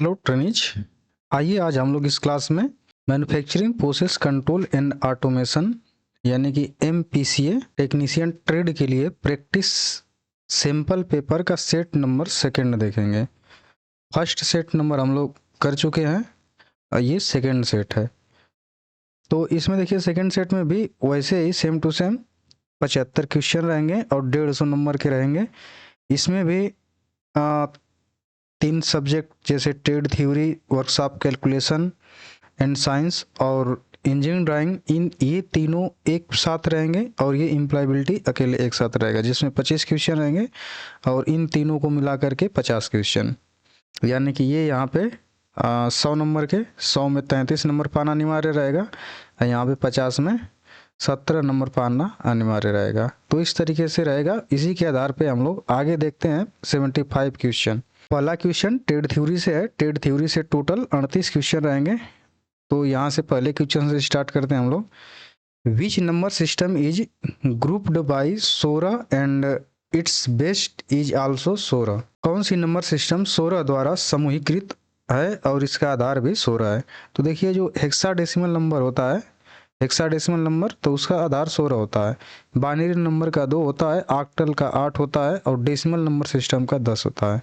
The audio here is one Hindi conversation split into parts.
Hello trainees. आइए आज हम लोग इस क्लास में manufacturing process control and automation यानी कि MPCA टेक्नीशियन ट्रेड के लिए प्रैक्टिस सैंपल पेपर का सेट नंबर सेकंड देखेंगे। फर्स्ट सेट नंबर हम लोग कर चुके हैं और ये सेकंड सेट है। तो इसमें देखिए सेकंड सेट में भी वैसे ही सेम टू सेम 75 क्वेश्चन रहेंगे और 150 नंबर के रहेंगे। इसमें भी 3 सब्जेक्ट जैसे trade theory, workshop calculation and science और इंजीनियरिंग ड्राइंग, इन ये तीनों एक साथ रहेंगे और ये इम्प्लॉयबिलिटी अकेले एक साथ रहेगा, जिसमें 25 क्वेश्चन रहेंगे और इन तीनों को मिला करके 50 क्वेश्चन, यानी कि ये यहाँ पे 100 नंबर के 100 में 33 नंबर पाना अनिवार्य रहेगा और यहाँ पे 50 में 17 नंबर पाना अनिवार्य रहेगा। तो इस तरीके से रहेगा। इसी के आधार पे हम लोग आगे देखते हैं 75 क्वेश्चन। पहला क्वेश्चन ट्रेड थ्योरी से है। ट्रेड थ्योरी से टोटल 38 क्वेश्चन रहेंगे। तो यहाँ से पहले क्वेश्चन से स्टार्ट करते हैं हम लोग। Which number system is grouped by 16 and its best is also 16? कौन सी नंबर सिस्टम 16 द्वारा समूहीकृत है और इसका आधार भी 16 है? तो देखिए जो हेक्साडेसिमल नंबर होता है, हेक्साडेसिमल नंबर, तो उसका आधार 16 होता है। बाइनरी नंबर का 2 होता है, ऑक्टल का 8 होता है और डेसिमल नंबर सिस्टम का 10 होता है।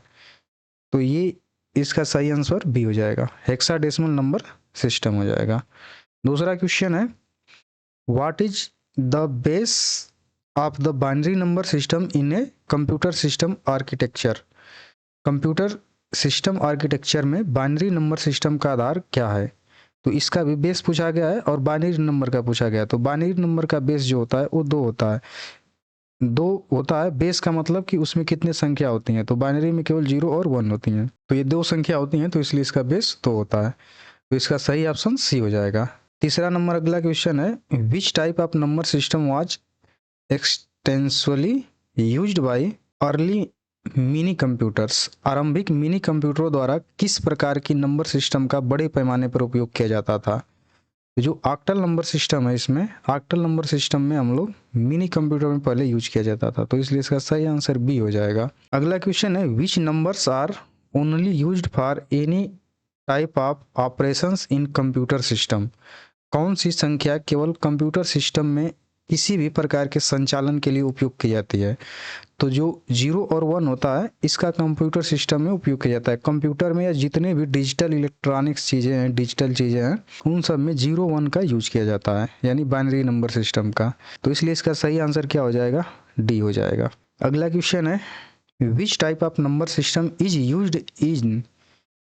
तो ये इसका सही आंसर बी हो जाएगा, हेक्साडेसिमल नंबर सिस्टम हो जाएगा। दूसरा क्वेश्चन है what is the base of the binary number system in a computer system architecture? Computer system architecture में बाइनरी नंबर सिस्टम का आधार क्या है? तो इसका भी बेस पूछा गया है और बाइनरी नंबर का पूछा गया है। तो बाइनरी नंबर का बेस जो होता है वो 2 होता है। 2 होता है बेस का मतलब कि उसमें कितने संख्या होती हैं। तो बाइनरी में केवल 0 और 1 होती हैं, तो ये 2 संख्या होती हैं, तो इसलिए इसका बेस 2 होता है। तो इसका सही ऑप्शन सी हो जाएगा। तीसरा नंबर अगला क्वेश्चन है which type of number system was extensively used by early mini computers? आरंभिक मिनी कंप्यूटरों द्वारा किस प्रकार की नंबर सिस्टम का बड़े पैमाने पर उपयोग किया जाता था? जो ऑक्टल नंबर सिस्टम है, इसमें ऑक्टल नंबर सिस्टम में हम लोग मिनी कंप्यूटर में पहले यूज किया जाता था, तो इसलिए इसका सही आंसर बी हो जाएगा। अगला क्वेश्चन है which numbers are only used for any type of operations in computer system? कौन सी संख्या केवल कंप्यूटर सिस्टम में किसी भी प्रकार के संचालन के लिए उपयोग की जाती है? तो जो 0 और 1 होता है इसका कंप्यूटर सिस्टम में उपयोग किया जाता है। कंप्यूटर में या जितने भी डिजिटल इलेक्ट्रॉनिक्स चीज़ें हैं, डिजिटल चीज़ें हैं, उन सब में 0 1 का यूज किया जाता है, यानी बाइनरी नंबर सिस्टम का। तो इसलिए इसका सही आंसर क्या हो जाएगा? डी हो जाएगा। अगला क्वेश्चन है which type of number system is used in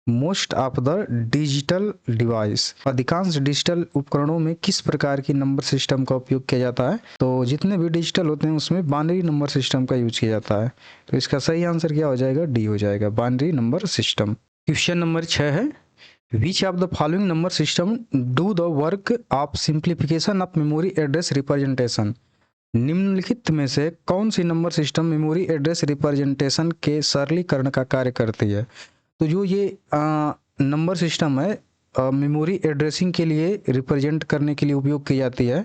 most of the digital device? अधिकांश डिजिटल उपकरणों में किस प्रकार की नंबर सिस्टम का उपयोग किया जाता है? तो जितने भी डिजिटल होते हैं उसमें बाइनरी नंबर सिस्टम का यूज किया जाता है। तो इसका सही आंसर क्या हो जाएगा? डी हो जाएगा, binary number system. Question number 6 है which of the following number system do the work of simplification of memory address representation? निम्नलिखित में से कौन सी number system memory address representation के सरलीकरण का कार्य करती है? तो जो ये नंबर सिस्टम है मेमोरी एड्रेसिंग के लिए, रिप्रेजेंट करने के लिए उपयोग की जाती है,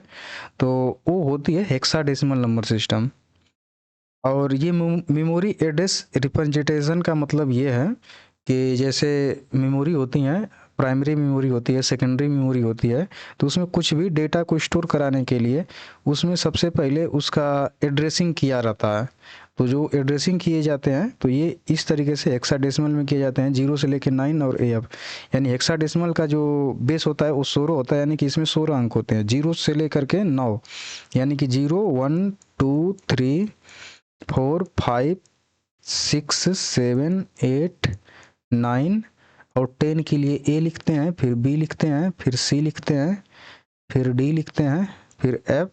तो वो होती है हेक्साडेसिमल नंबर सिस्टम। और ये मेमोरी एड्रेस रिप्रेजेंटेशन का मतलब ये है कि जैसे मेमोरी होती हैं, प्राइमरी मेमोरी होती है, सेकेंडरी मेमोरी होती है, तो उसमें कुछ भी डेटा को स्टोर कराने के लिए उसमें सबसे पहले उसका एड्रेसिंग किया रहता है। तो जो एड्रेसिंग किए जाते हैं तो ये इस तरीके से हेक्साडेसिमल में किए जाते हैं, 0 से लेकर 9 और AF, यानी हेक्साडेसिमल का जो बेस होता है वो 16 होता है, यानी कि इसमें 16 अंक होते हैं, 0 से लेकर के 9, यानी कि 0 1 2 3 4 5 6 7 8 9 और 10 के लिए A लिखते हैं, फिर B लिखते हैं, फिर C लिखते हैं, फिर D लिखते हैं, फिर F,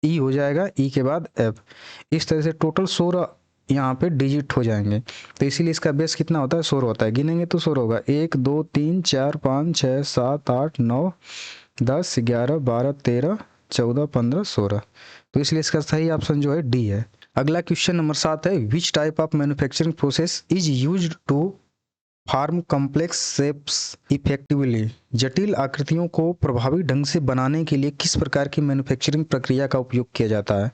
E हो जाएगा, E के बाद F। इस तरह से टोटल 16 यहाँ पे डिजिट हो जाएंगे। तो इसीलिए इसका बेस कितना होता है? 16 होता है। गिनेंगे तो 16 होगा, 1 2 3 4 5 6 7 8 9 10 11 12 13 14 15 16। तो इसलिए इसका सही ऑप्शन जो है डी है। अगला क्वेश्चन नंबर 7 है which type of manufacturing process is used to form complex shapes effectively? जटिल आकृतियों को प्रभावी ढंग से बनाने के लिए किस प्रकार की मैन्युफैक्चरिंग प्रक्रिया का उपयोग किया जाता है?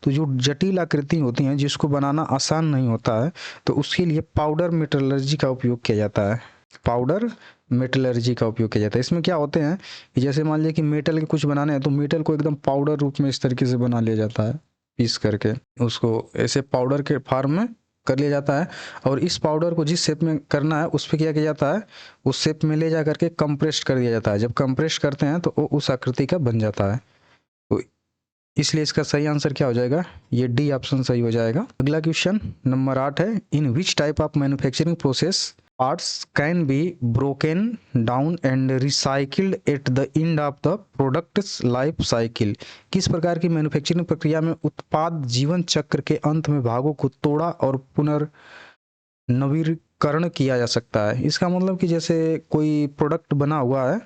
तो जो जटिल आकृति होती हैं जिसको बनाना आसान नहीं होता है, तो उसके लिए पाउडर मेटलर्जी का उपयोग किया जाता है। पाउडर मेटलर्जी का उपयोग किया जाता है। इसमें क्या होते हैं कि जैसे मान लीजिए कि मेटल के कुछ बनाने हैं तो मेटल को एकदम पाउडर रूप में इस तरीके से बना लिया जाता है, पीस करके उसको ऐसे पाउडर के फॉर्म में कर लिया जाता है, और इस पाउडर को जिस शेप में करना है उस पर क्या किया जाता है, उस शेप में ले जा करके कंप्रेस कर दिया जाता है। जब कंप्रेस करते हैं तो वो उस आकृति का बन जाता है। तो इसलिए इसका सही आंसर क्या हो जाएगा, ये डी ऑप्शन सही हो जाएगा। अगला क्वेश्चन नंबर 8 है, in which type of manufacturing process parts can be broken down and recycled at the end of the product's life cycle। किस प्रकार की मैन्युफैक्चरिंग प्रक्रिया में उत्पाद जीवन चक्र के अंत में भागों को तोड़ा और पुनर्नवीकरण किया जा सकता है। इसका मतलब कि जैसे कोई प्रोडक्ट बना हुआ है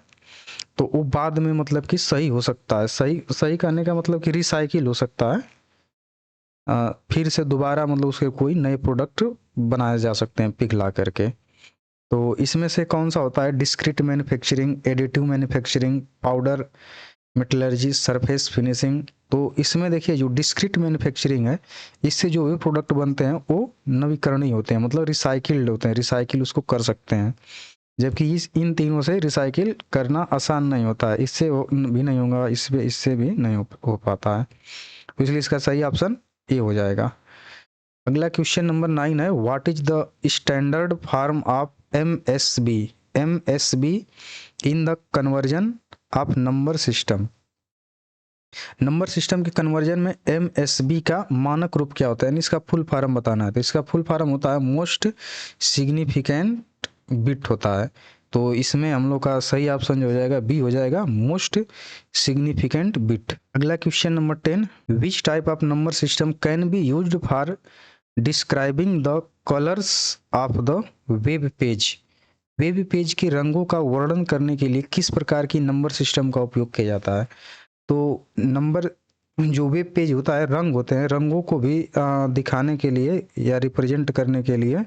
तो वो बाद में मतलब कि सही हो सकता है, सही करने का मतलब कि रिसाइकिल हो सकता है, फिर से दोबारा मतलब उसके कोई नए प्रोडक्ट बनाए जा सकते हैं पिघला करके। तो इसमें से कौन सा होता है, discrete manufacturing, additive manufacturing, powder metallurgy, surface finishing. तो इसमें देखिए जो डिस्क्रीट मैन्युफैक्चरिंग है, इससे जो भी प्रोडक्ट बनते हैं वो नवीकरणीय होते हैं, मतलब रिसाइकिल्ड होते हैं, रिसाइकिल उसको कर सकते हैं। जबकि इन तीनों से रिसाइकिल करना आसान नहीं होता है, इससे भी नहीं होगा, इससे भी नहीं हो पाता है। तो इसलिए इसका सही ऑप्शन ए हो जाएगा। अगला क्वेश्चन नंबर 9 है, what is the standard form of MSB in the conversion of number system. Number system के कन्वर्जन में MSB का मानक रूप क्या होता है, यानी इसका फुल फॉर्म बताना है। तो इसका फुल फॉर्म होता है मोस्ट सिग्निफिकेंट बिट होता है। तो इसमें हम लोग का सही ऑप्शन जो हो जाएगा बी हो जाएगा, मोस्ट सिग्निफिकेंट बिट। अगला question number 10, which type of number system can be used for describing the colours of the web page. Web page के रंगों का वर्णन करने के लिए किस प्रकार की नंबर सिस्टम का उपयोग किया जाता है। तो नंबर जो वेब पेज होता है, रंग होते हैं, रंगों को भी दिखाने के लिए या रिप्रेजेंट करने के लिए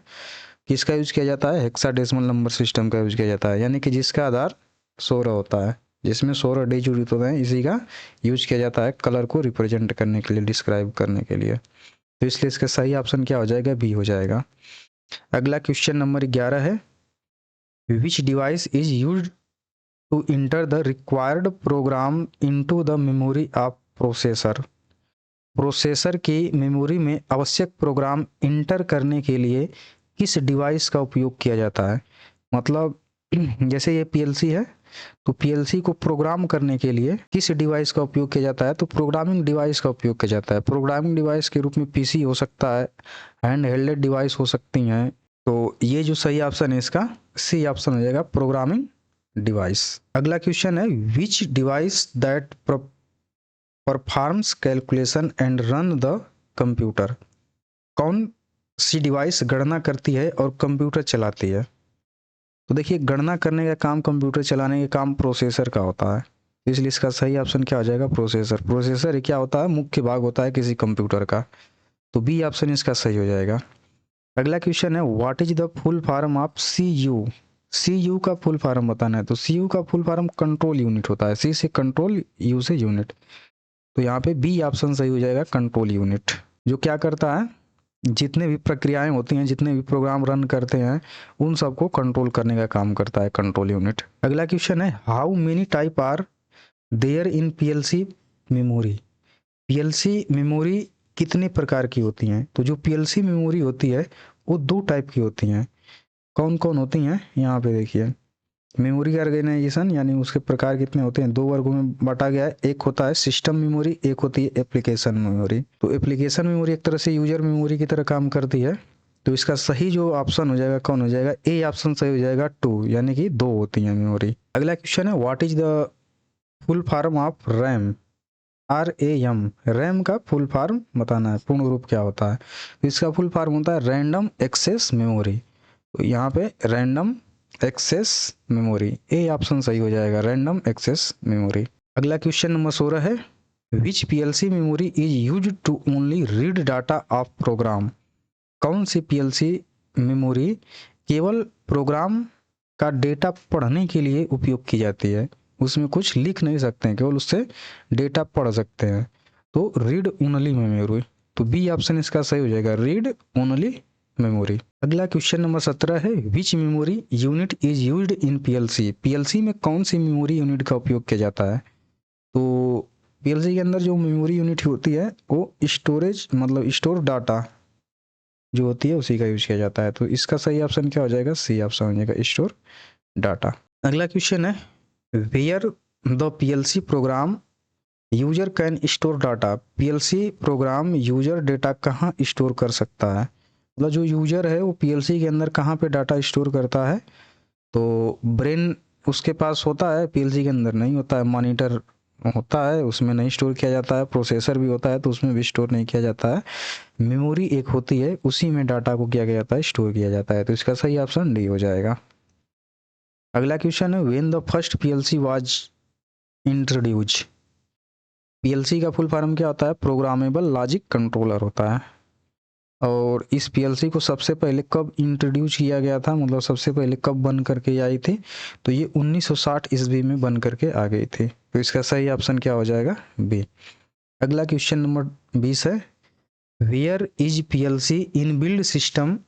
किसका यूज किया जाता है, हेक्साडेसिमल नंबर सिस्टम का यूज किया जाता है, यानी कि जिसका आधार 16 होता है, जिसमें 16 डिजिट होते हैं, इसी का यूज किया जाता है कलर को रिप्रेजेंट करने के लिए, डिस्क्राइब करने के लिए। तो इसलिए इसका सही ऑप्शन क्या हो जाएगा, बी हो जाएगा। अगला क्वेश्चन नंबर 11 है, which device is used to enter the required program into the memory of processor. Processor की मेमोरी में आवश्यक प्रोग्राम इंटर करने के लिए किस डिवाइस का उपयोग किया जाता है। मतलब जैसे ये PLC है, तो PLC को प्रोग्राम करने के लिए किस डिवाइस का उपयोग किया जाता है, तो प्रोग्रामिंग डिवाइस का उपयोग किया जाता है। प्रोग्रामिंग डिवाइस के रूप में PC हो सकता है, हैंड हेल्डेड डिवाइस हो सकती हैं। तो ये जो सही ऑप्शन है इसका सी ऑप्शन हो जाएगा, प्रोग्रामिंग डिवाइस। अगला क्वेश्चन है, which device that performs calculation and run the computer. कौन सी डिवाइस गणना करती है और कंप्यूटर चलाती है। तो देखिए गणना करने का काम, कंप्यूटर चलाने का काम प्रोसेसर का होता है, इसलिए इसका सही ऑप्शन क्या हो जाएगा, प्रोसेसर। प्रोसेसर क्या होता है, मुख्य भाग होता है किसी कंप्यूटर का। तो बी ऑप्शन इसका सही हो जाएगा। अगला क्वेश्चन है, what is the full form of CU। CU का फुल फॉर्म बताना है। तो CU का फुल फॉर्म कंट्रोल यूनिट होता है, C से कंट्रोल, U से यूनिट। तो यहाँ पे बी ऑप्शन सही हो जाएगा, कंट्रोल यूनिट, जो क्या करता है, जितने भी प्रक्रियाएं होती हैं, जितने भी प्रोग्राम रन करते हैं, उन सबको कंट्रोल करने का काम करता है कंट्रोल यूनिट। अगला क्वेश्चन है, how many type are there in PLC memory. PLC memory कितने प्रकार की होती हैं। तो जो PLC मेमोरी होती है वो 2 टाइप की होती हैं। कौन कौन होती हैं, यहाँ पे देखिए, मेमोरी ऑर्गेनाइजेशन यानी उसके प्रकार कितने होते हैं, 2 वर्गों में बांटा गया है। एक होता है सिस्टम मेमोरी, एक होती है एप्लीकेशन मेमोरी। तो एप्लीकेशन मेमोरी एक तरह से यूजर मेमोरी की तरह काम करती है। तो इसका सही जो ऑप्शन हो जाएगा कौन हो जाएगा, ए ऑप्शन सही हो जाएगा, 2, यानी कि 2 होती हैं मेमोरी। अगला क्वेश्चन है, what is the full form of RAM। RAM, RAM का फुल फॉर्म बताना है, पूर्ण रूप क्या होता है। तो इसका फुल फॉर्म होता है रैंडम एक्सेस मेमोरी। तो यहाँ पे random access memory, A option सही हो जाएगा, रैंडम एक्सेस मेमोरी। अगला क्वेश्चन नंबर 16 है, which PLC memory is used to only read data of program. कौन सी PLC मेमोरी केवल प्रोग्राम का डेटा पढ़ने के लिए उपयोग की जाती है, उसमें कुछ लिख नहीं सकते हैं, केवल उससे डेटा पढ़ सकते हैं। तो रीड ओनली मेमोरी। तो बी ऑप्शन इसका सही हो जाएगा, रीड ओनली मेमोरी। अगला क्वेश्चन नंबर 17 है, which memory unit is used in PLC. PLC में कौन सी मेमोरी यूनिट का उपयोग किया जाता है? तो पीएलसी के अंदर जो मेमोरी यूनिट होती है वो स्टोरेज मतलब स्टोर डाटा जो होती है उसी का यूज किया जाता है। तो इसका सही ऑप्शन क्या हो जाएगा? सी ऑप्शन हो जाएगा, स्टोर डाटा। अगला क्वेश्चन है, where the PLC program user can store data. PLC program user data कहाँ स्टोर कर सकता है? मतलब जो यूजर है वो पीएलसी के अंदर कहाँ पे डाटा स्टोर करता है? तो ब्रेन उसके पास होता है, पीएलसी के अंदर नहीं होता है। मॉनिटर होता है, उसमें नहीं स्टोर किया जाता है। प्रोसेसर भी होता है तो उसमें भी स्टोर नहीं किया जाता है। मेमोरी एक होती है, उसी में डाटा को क्या किया जाता है? स्टोर किया जाता है। तो इसका सही ऑप्शन डी हो जाएगा। अगला क्वेश्चन है, when the first PLC was introduced. PLC का फुल फॉर्म क्या होता है? प्रोग्रामेबल लॉजिक कंट्रोलर होता है। और इस पीएलसी को सबसे पहले कब इंट्रोड्यूस किया गया था, मतलब सबसे पहले कब बन करके आई थी? तो ये 1960 ईस्वी में बन करके आ गई थी। तो इसका सही ऑप्शन क्या हो जाएगा? बी। अगला क्वेश्चन नंबर 20 है, where is PLC in build system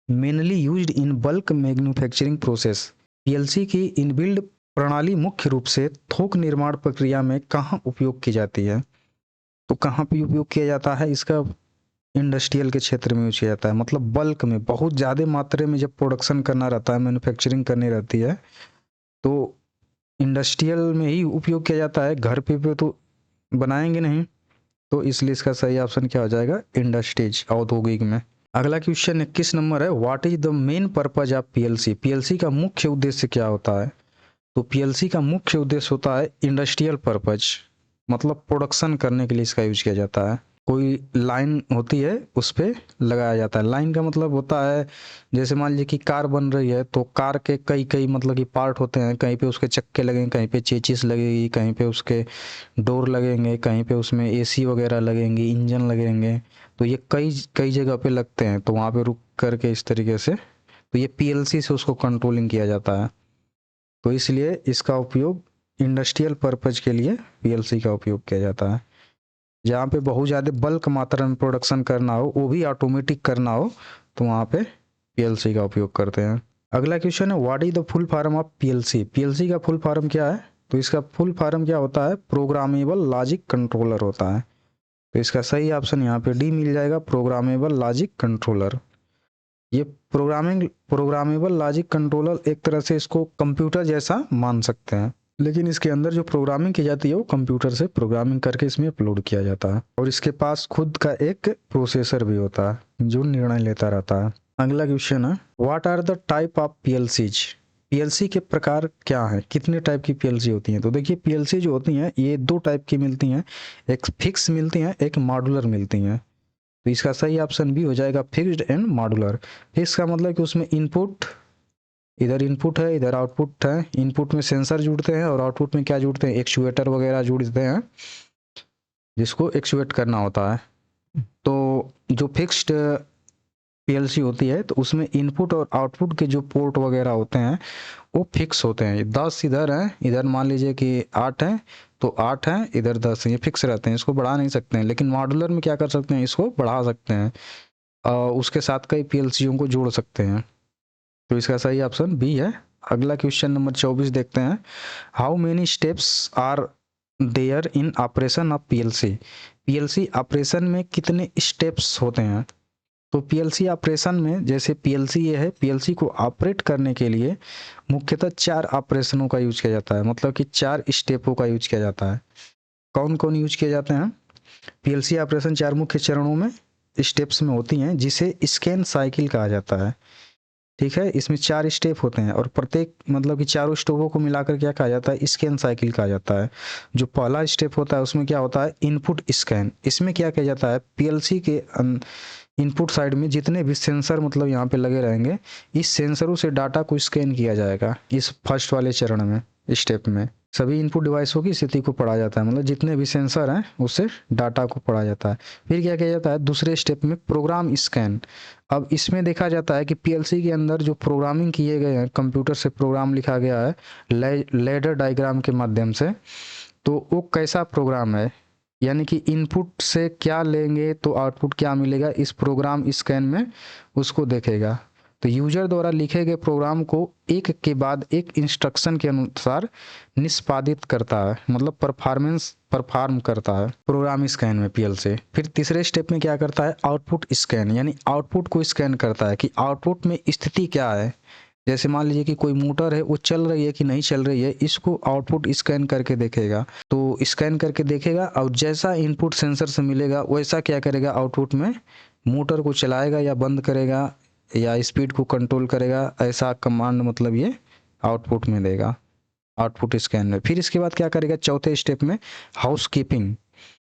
mainly used in bulk manufacturing process. PLC की इनबिल्ड प्रणाली मुख्य रूप से थोक निर्माण प्रक्रिया में कहाँ उपयोग की जाती है? तो कहाँ पे उपयोग किया जाता है इसका? इंडस्ट्रियल के क्षेत्र में यूज किया जाता है। मतलब बल्क में बहुत ज़्यादा मात्रा में जब प्रोडक्शन करना रहता है, मैन्युफैक्चरिंग करनी रहती है, तो इंडस्ट्रियल में ही उपयोग किया जाता है। घर पे तो बनाएंगे नहीं, तो इसलिए इसका सही ऑप्शन क्या हो जाएगा? इंडस्ट्रीज, औद्योगिक में। अगला क्वेश्चन 21 नंबर है, what is the main purpose of PLC. PLC का मुख्य उद्देश्य क्या होता है? तो पीएलसी का मुख्य उद्देश्य होता है इंडस्ट्रियल पर्पज, मतलब प्रोडक्शन करने के लिए इसका यूज किया जाता है। कोई लाइन होती है उस पर लगाया जाता है। लाइन का मतलब होता है, जैसे मान लीजिए कि कार बन रही है तो कार के कई कई मतलब कि पार्ट होते हैं। कहीं पे उसके चक्के लगेंगे, कहीं पे चेचिस लगेगी, कहीं पे उसके डोर लगेंगे, कहीं पे उसमें एसी वगैरह लगेंगे, इंजन लगेंगे। तो ये कई कई जगह पे लगते हैं, तो वहाँ पे रुक करके इस तरीके से, तो ये पीएलसी से उसको कंट्रोलिंग किया जाता है। तो इसलिए इसका उपयोग इंडस्ट्रियल पर्पज के लिए पीएलसी का उपयोग किया जाता है। जहाँ पे बहुत ज़्यादा बल्क मात्रा में प्रोडक्शन करना हो, वो भी ऑटोमेटिक करना हो, तो वहाँ पे पीएलसी का उपयोग करते हैं। अगला क्वेश्चन है, what is the full form of PLC. PLC का फुल फॉर्म क्या है? तो इसका फुल फॉर्म क्या होता है? प्रोग्रामेबल लॉजिक कंट्रोलर होता है। तो इसका सही ऑप्शन यहाँ पे डी मिल जाएगा, प्रोग्रामेबल लॉजिक कंट्रोलर। ये प्रोग्रामेबल लॉजिक कंट्रोलर एक तरह से इसको कंप्यूटर जैसा मान सकते हैं, लेकिन इसके अंदर जो प्रोग्रामिंग की जाती है वो कंप्यूटर से प्रोग्रामिंग करके इसमें अपलोड किया जाता है। और इसके पास खुद का एक प्रोसेसर भी होता है जो निर्णय लेता रहता है। अगला क्वेश्चन है, what are the type of PLCs. PLC के प्रकार क्या हैं? कितने टाइप की पीएलसी होती हैं? तो देखिए, पीएलसी जो होती हैं ये दो टाइप की मिलती हैं, एक फिक्स मिलती हैं, एक मॉड्यूलर मिलती हैं। तो इसका सही ऑप्शन भी हो जाएगा, फिक्स्ड एंड मॉड्यूलर। फिक्स का मतलब कि उसमें इनपुट, इधर इनपुट है इधर आउटपुट है। इनपुट में सेंसर जुड़ते हैं और आउटपुट में क्या जुड़ते हैं? एक्चुएटर वगैरह जुड़ते हैं, जिसको एक्चुएट करना होता है। तो जो फिक्स्ड पीएलसी होती है तो उसमें इनपुट और आउटपुट के जो पोर्ट वगैरह होते हैं वो फिक्स होते हैं। 10 इधर है, इधर मान लीजिए कि 8 है, तो 8 है, इधर 10 है, ये फिक्स रहते हैं, इसको बढ़ा नहीं सकते हैं। लेकिन मॉड्यूलर में क्या कर सकते हैं? इसको बढ़ा सकते हैं, उसके साथ कई पीएलसीओं को जोड़ सकते हैं। तो इसका सही ऑप्शन बी है। अगला क्वेश्चन नंबर 24 देखते हैं, how many steps are there in operation of PLC. PLC operation में कितने स्टेप्स होते हैं? तो पीएलसी ऑपरेशन में, जैसे पीएलसी ये है, पीएलसी को ऑपरेट करने के लिए मुख्यतः 4 ऑपरेशनों का यूज किया जाता है, मतलब कि 4 स्टेपों का यूज किया जाता है। कौन कौन यूज किए जाते हैं? पीएलसी ऑपरेशन 4 मुख्य चरणों में, स्टेप्स में होती हैं, जिसे स्कैन साइकिल कहा जाता है। ठीक है, इसमें 4 स्टेप होते हैं और प्रत्येक मतलब कि चारों स्टेपों को मिलाकर क्या कहा जाता है? स्कैन साइकिल कहा जाता है। जो पहला स्टेप होता है उसमें क्या होता है? Input scan. इसमें क्या किया जाता है? पीएलसी के इनपुट साइड में जितने भी सेंसर मतलब यहाँ पे लगे रहेंगे, इस सेंसरों से डाटा को स्कैन किया जाएगा। इस फर्स्ट वाले चरण में, स्टेप में सभी इनपुट डिवाइसों की स्थिति को पढ़ा जाता है, मतलब जितने भी सेंसर हैं उससे डाटा को पढ़ा जाता है। फिर क्या किया जाता है? दूसरे स्टेप में प्रोग्राम स्कैन। अब इसमें देखा जाता है कि पीएलसी के अंदर जो प्रोग्रामिंग किए गए हैं, कंप्यूटर से प्रोग्राम लिखा गया है लैडर डायग्राम के माध्यम से, तो वो कैसा प्रोग्राम है, यानी कि इनपुट से क्या लेंगे तो आउटपुट क्या मिलेगा, इस प्रोग्राम स्कैन में उसको देखेगा। तो यूजर द्वारा लिखे गए प्रोग्राम को एक के बाद एक इंस्ट्रक्शन के अनुसार निष्पादित करता है, मतलब परफॉर्म करता है प्रोग्राम स्कैन में पीएलसी। फिर तीसरे स्टेप में क्या करता है, आउटपुट स्कैन, यानी आउटपुट को स्कैन करता है कि आउटपुट में स्थिति क्या है। जैसे मान लीजिए कि कोई मोटर है, वो चल रही है कि नहीं चल रही है, इसको आउटपुट स्कैन करके देखेगा। तो स्कैन करके देखेगा और जैसा इनपुट सेंसर से मिलेगा वैसा क्या करेगा, आउटपुट में मोटर को चलाएगा या बंद करेगा या स्पीड को कंट्रोल करेगा, ऐसा कमांड मतलब ये आउटपुट में देगा, आउटपुट स्कैन में। फिर इसके बाद क्या करेगा, चौथे स्टेप में हाउसकीपिंग।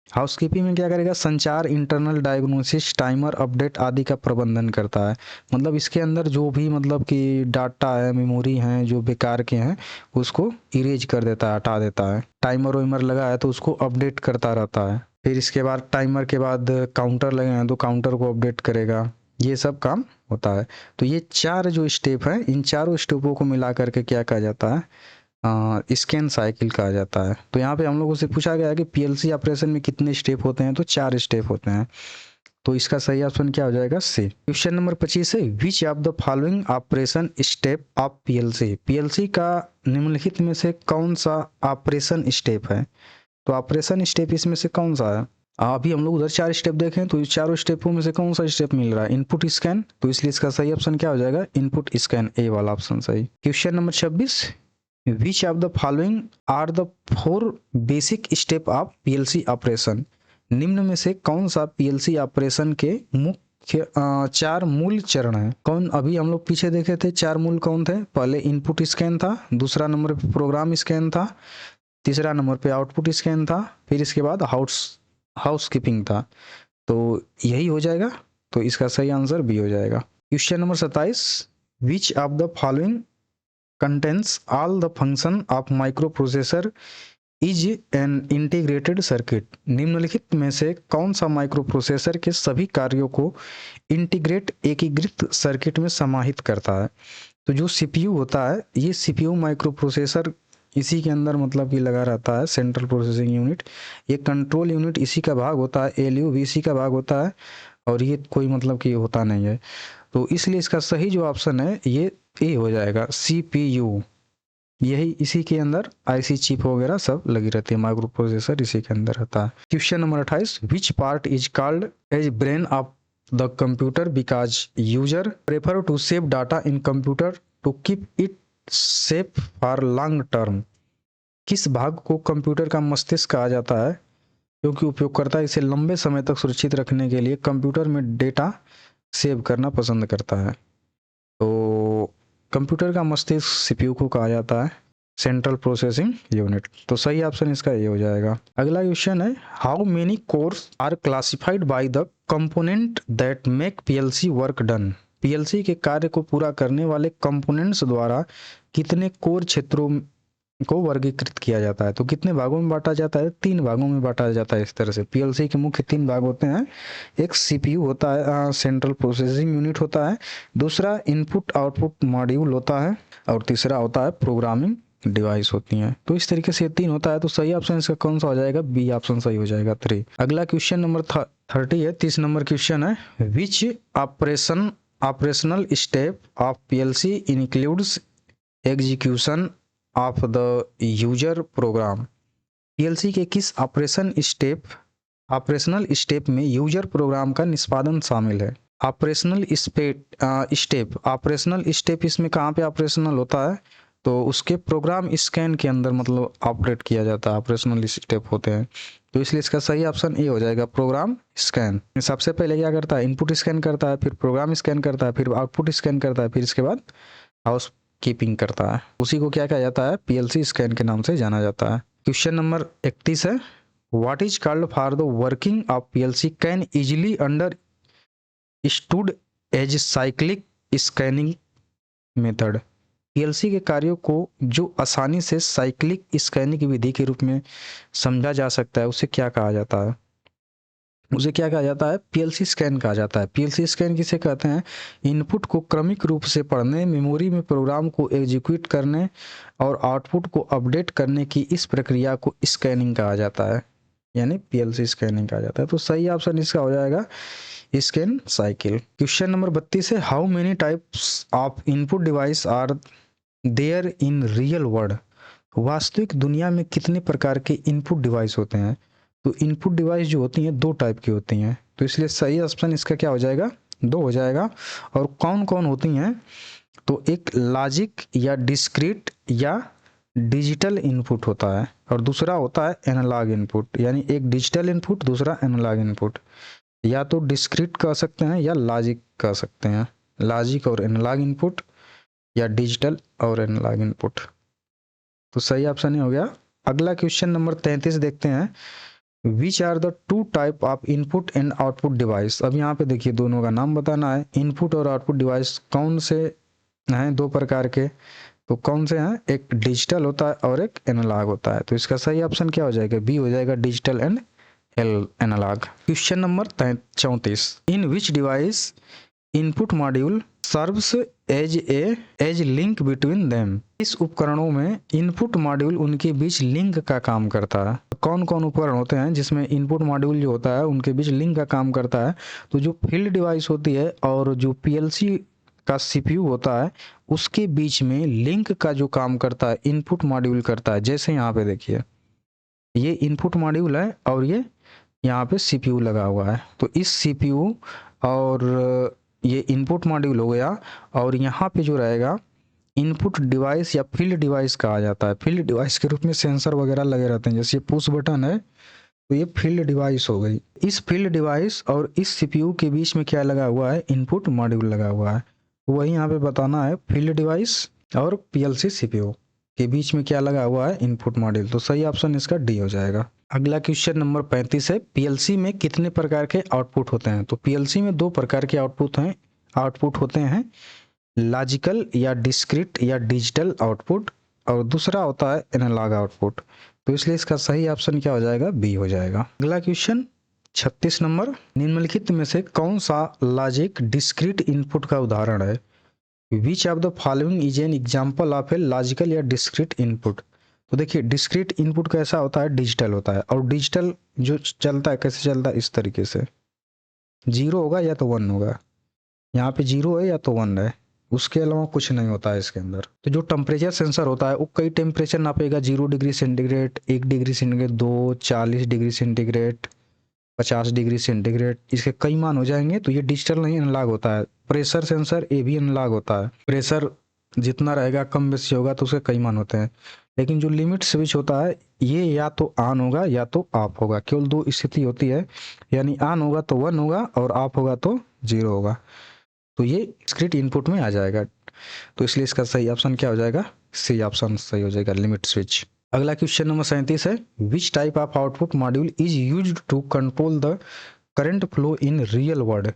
हाउसकीपिंग में क्या करेगा, संचार, इंटरनल डायग्नोसिस, टाइमर अपडेट आदि का प्रबंधन करता है। मतलब इसके अंदर जो भी मतलब कि डाटा है, मेमोरी हैं जो बेकार के हैं, उसको इरेज कर देता है, हटा देता है। टाइमर वाइमर लगा है तो उसको अपडेट करता रहता है। फिर इसके बाद टाइमर के बाद काउंटर लगे हैं तो काउंटर को अपडेट करेगा। ये सब काम होता है। तो ये 4 जो स्टेप हैं, इन चारों स्टेपों को मिला करके क्या कहा जाता है, स्कैन साइकिल कहा जाता है। तो यहाँ पे हम लोगों से पूछा गया है कि पीएलसी ऑपरेशन में कितने स्टेप होते हैं, तो 4 स्टेप होते हैं। तो इसका सही ऑप्शन क्या हो जाएगा, सी। क्वेश्चन नंबर 25 है, which of the following operation step of PLC. PLC का निम्नलिखित में से कौन सा ऑपरेशन स्टेप है। तो ऑपरेशन स्टेप इसमें से कौन सा है। अभी हम लोग उधर 4 स्टेप देखें तो इस चारों स्टेपों में से कौन सा स्टेप मिल रहा है, इनपुट स्कैन। तो इसलिए इसका सही ऑप्शन क्या हो जाएगा, इनपुट स्कैन, ए वाला ऑप्शन सही। Question number 26, which of the following are the 4 basic step of PLC operation. निम्न में से कौन सा पीएलसी ऑपरेशन के मुख्य 4 मूल चरण है। कौन, अभी हम लोग पीछे देखे थे 4 मूल कौन थे, पहले इनपुट स्कैन था, दूसरा नंबर पे प्रोग्राम स्कैन था, तीसरा नंबर पे आउटपुट स्कैन था, फिर इसके बाद हाउसकीपिंग था। तो यही हो जाएगा, तो इसका सही आंसर बी हो जाएगा। Question number 27, which of the following contents all the function of microprocessor is an integrated circuit. निम्नलिखित में से कौन सा माइक्रोप्रोसेसर के सभी कार्यों को इंटीग्रेट, एकीकृत सर्किट में समाहित करता है। तो जो सीपीयू होता है, ये सीपीयू माइक्रोप्रोसेसर इसी के अंदर मतलब कि लगा रहता है, सेंट्रल प्रोसेसिंग यूनिट। ये कंट्रोल यूनिट इसी का भाग होता है, एलयू भी इसी का भाग होता है, और ये कोई मतलब कि होता नहीं है। तो इसलिए इसका सही जो ऑप्शन है ये ए हो जाएगा, सीपीयू। यही इसी के अंदर आईसी चिप वगैरह सब लगी रहती है, माइक्रो प्रोसेसर इसी के अंदर रहता है। Question number 28, which part is called as brain of the computer because user prefer to save data in computer to keep it safe for long term. किस भाग को कंप्यूटर का मस्तिष्क कहा जाता है, क्योंकि उपयोगकर्ता इसे लंबे समय तक सुरक्षित रखने के लिए कंप्यूटर में डेटा सेव करना पसंद करता है। तो कंप्यूटर का मस्तिष्क सीपीयू को कहा जाता है, सेंट्रल प्रोसेसिंग यूनिट। तो सही ऑप्शन इसका ये हो जाएगा। अगला क्वेश्चन है, how many course are classified by the component that make PLC work done. PLC के कार्य को पूरा करने वाले कंपोनेंट्स द्वारा कितने कोर क्षेत्रों को वर्गीकृत किया जाता है। तो कितने भागों में बांटा जाता है, 3 भागों में बांटा जाता है। इस तरह से पीएलसी के मुख्य 3 भाग होते हैं। एक सीपीयू होता है, सेंट्रल प्रोसेसिंग यूनिट होता है, दूसरा इनपुट आउटपुट मॉड्यूल होता है, और तीसरा होता है प्रोग्रामिंग डिवाइस होती हैं। तो इस तरीके से 3 होता है। तो सही ऑप्शन इसका कौन सा हो जाएगा, बी ऑप्शन सही हो जाएगा, 3। अगला क्वेश्चन नंबर 30 है, 30 नंबर क्वेश्चन है, which operational step of PLC includes execution of the user program. PLC के किस ऑपरेशनल स्टेप में यूजर प्रोग्राम का निष्पादन शामिल है। ऑपरेशनल स्टेप इसमें कहाँ पे ऑपरेशनल होता है, तो उसके प्रोग्राम स्कैन के अंदर मतलब ऑपरेट किया जाता है, ऑपरेशनल स्टेप होते हैं। तो इसलिए इसका सही ऑप्शन ए हो जाएगा, प्रोग्राम स्कैन। सबसे पहले क्या करता है, इनपुट स्कैन करता है, फिर प्रोग्राम स्कैन करता है, फिर आउटपुट स्कैन करता है, फिर इसके बाद हाउस कीपिंग करता है। उसी को क्या कहा जाता है, पीएलसी स्कैन के नाम से जाना जाता है। क्वेश्चन नंबर 31 है, what is called for the working of PLC can easily understood as cyclic scanning method. PLC के कार्यों को जो आसानी से साइक्लिक स्कैनिंग विधि के रूप में समझा जा सकता है, उसे क्या कहा जाता है, उसे क्या कहा जाता है, पीएलसी स्कैन कहा जाता है। पीएलसी स्कैन किसे कहते हैं, इनपुट को क्रमिक रूप से पढ़ने, मेमोरी में प्रोग्राम को एग्जीक्यूट करने और आउटपुट को अपडेट करने की इस प्रक्रिया को स्कैनिंग कहा जाता है। यानी पीएलसी स्कैनिंग कहा जाता है। तो सही ऑप्शन इसका हो जाएगा स्कैन साइकिल। क्वेश्चन नंबर 32 है, how many types of input device are there in real world. वास्तविक दुनिया में कितने प्रकार के इनपुट डिवाइस होते हैं। तो इनपुट डिवाइस जो होती हैं दो टाइप की होती हैं, तो इसलिए सही ऑप्शन इसका क्या हो जाएगा, दो हो जाएगा। और कौन कौन होती हैं, तो एक लॉजिक या डिस्क्रीट या डिजिटल इनपुट होता है, और दूसरा होता है एनालॉग इनपुट, यानी एक डिजिटल इनपुट दूसरा एनालॉग इनपुट। या तो डिस्क्रीट कह सकते हैं या लॉजिक कह सकते हैं, लॉजिक और एनालॉग इनपुट या डिजिटल और एनालॉग इनपुट। तो सही ऑप्शन ही हो गया। अगला क्वेश्चन नंबर 33 देखते हैं, which are the two type of input and output device. अब यहाँ पे देखिए दोनों का नाम बताना है, इनपुट और आउटपुट डिवाइस कौन से हैं, दो प्रकार के। तो कौन से हैं, एक डिजिटल होता है और एक एनालॉग होता है। तो इसका सही ऑप्शन क्या हो जाएगा, बी हो जाएगा, digital and analog. Question number 34, in which device input module serves as link between them. इस उपकरणों में इनपुट मॉड्यूल उनके बीच लिंक का काम करता है। कौन कौन उपकरण होते हैं जिसमें इनपुट मॉड्यूल जो होता है उनके बीच लिंक का काम करता है। तो जो फील्ड डिवाइस होती है और जो पीएलसी का सीपीयू होता है उसके बीच में लिंक का जो काम करता है इनपुट मॉड्यूल करता है। जैसे यहाँ पे देखिए ये इनपुट मॉड्यूल है और ये यहाँ पे सीपीयू लगा हुआ है। तो इस सीपीयू और ये इनपुट मॉड्यूल हो गया, और यहाँ पे जो रहेगा इनपुट डिवाइस या फील्ड डिवाइस कहा जाता है। फील्ड डिवाइस के रूप में सेंसर वगैरह लगे रहते हैं, जैसे ये पुश बटन है तो ये फील्ड डिवाइस हो गई। इस फील्ड डिवाइस और इस सीपीयू के बीच में क्या लगा हुआ है, इनपुट मॉड्यूल लगा हुआ है। वही यहाँ पे बताना है, फील्ड डिवाइस और पीएलसी सीपीयू के बीच में क्या लगा हुआ है, इनपुट मॉड्यूल। तो सही ऑप्शन इसका डी हो जाएगा। अगला क्वेश्चन नंबर 35 है, पीएलसी में कितने प्रकार के आउटपुट होते हैं। तो पीएलसी में दो प्रकार के आउटपुट होते हैं, लॉजिकल या डिस्क्रीट या डिजिटल आउटपुट, और दूसरा होता है एनालॉग आउटपुट। तो इसलिए इसका सही ऑप्शन क्या हो जाएगा, बी हो जाएगा। अगला क्वेश्चन 36 नंबर, निम्नलिखित में से कौन सा लॉजिक डिस्क्रीट इनपुट का उदाहरण है। Which of the following is an example of a logical या डिस्क्रीट इनपुट। तो देखिए डिस्क्रीट इनपुट कैसा होता है, डिजिटल होता है, और डिजिटल जो चलता है कैसे चलता है, इस तरीके से जीरो होगा या तो वन होगा। यहाँ पे जीरो है या तो वन है, उसके अलावा कुछ नहीं होता है इसके अंदर। तो जो टेम्परेचर सेंसर होता है वो कई टेम्परेचर नापेगा, 0 degree centigrade, 1 degree centigrade, 2, 40 degree centigrade, 50 degree centigrade, इसके कई मान हो जाएंगे। तो ये डिजिटल नहीं एनालॉग होता है। प्रेशर सेंसर ये भी एनालॉग होता है, प्रेशर जितना रहेगा कम बेसी होगा तो उसके कई मान होते हैं। लेकिन जो लिमिट स्विच होता है ये या तो ऑन होगा या तो ऑफ होगा, केवल दो स्थिति होती है, यानी ऑन होगा तो 1 होगा और ऑफ होगा तो 0 होगा। तो ये डिस्क्रीट इनपुट में आ जाएगा। तो इसलिए इसका सही ऑप्शन क्या हो जाएगा, सी ऑप्शन सही हो जाएगा, लिमिट स्विच। अगला क्वेश्चन नंबर 37 है, which type of output module is used to control the current flow in real world.